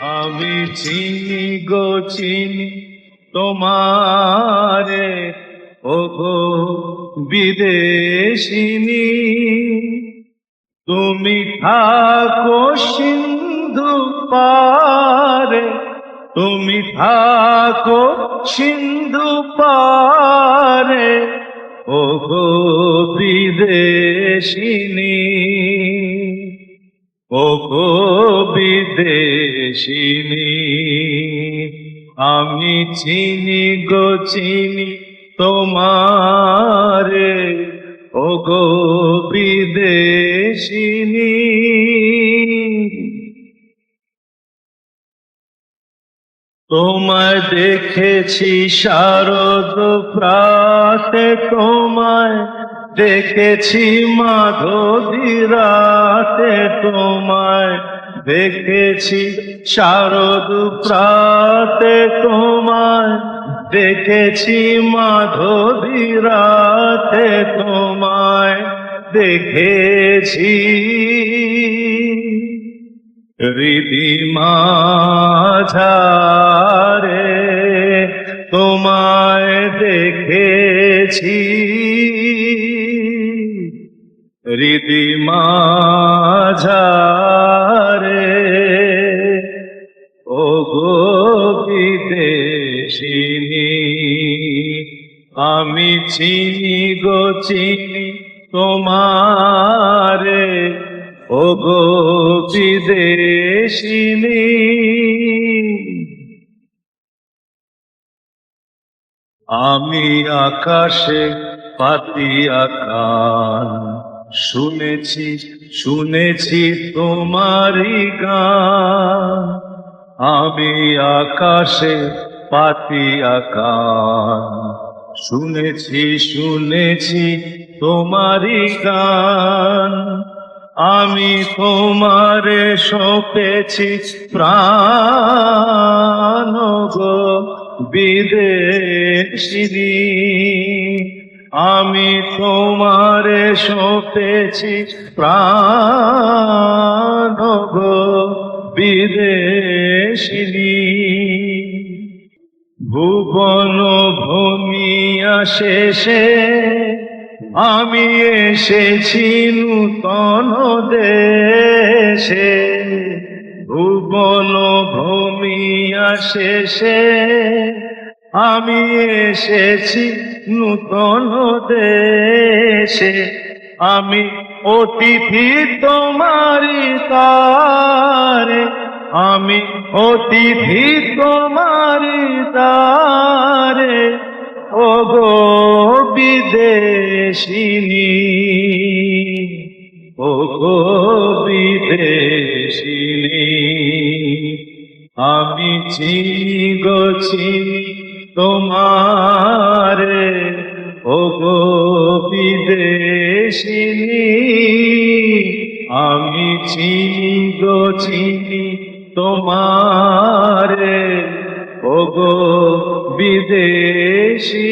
আমি চিনি গো চিনি তোমারে, ওগো বিদেশিনী। তুমি থাকো সিন্ধু পারে, তুমি থাকো সিন্ধু পারে, ওগো বিদেশিনী, ওগো বিদেশিনী। আমি চিনি গো চিনি তোমারে, ওগো বিদেশিনী। তোমায় দেখেছি শারদ প্রাতে, তোমায় দেখেছি মাধবী রাতে, তোমায় দেখেছি শারদ প্রাতে, তোমায় দেখেছি মাধবী রাতে, তোমায় দেখেছি হৃদি মাঝারে, তোমায় দেখেছি হৃদি মাঝারে, ওগো বিদেশিনী। আমি চিনি গো চিনি তোমারে, ওগো বিদেশিনী। আমি আকাশে পাতিয়া কান, শুনেছি শুনেছি তোমারি গান। আমি আকাশে পাতিয়া কান, শুনেছি শুনেছি তোমারি গান। আমি তোমারে সঁপেছি প্রাণ, গো বিদেশিনী। আমি তোমারে সঁপেছি প্রাণ, গো বিদেশিনী। ভুবন ভূমিয়া শেষে আমি এসেছি নূতন দেশে। ভুবন ভূমিয়া শেষে আমি এসেছি নূতন দেশে। আমি অতিথি তোমারি তারে, আমি অতিথি তোমারি তারে, ওগো বিদেশিনী, ওগো বিদেশিনী। আমি চিনি গো চিনি তোমারে, ওগো বিদেশিনী। আমি চিনি গো চিনি তোমারে, ওগো বিদেশিনী।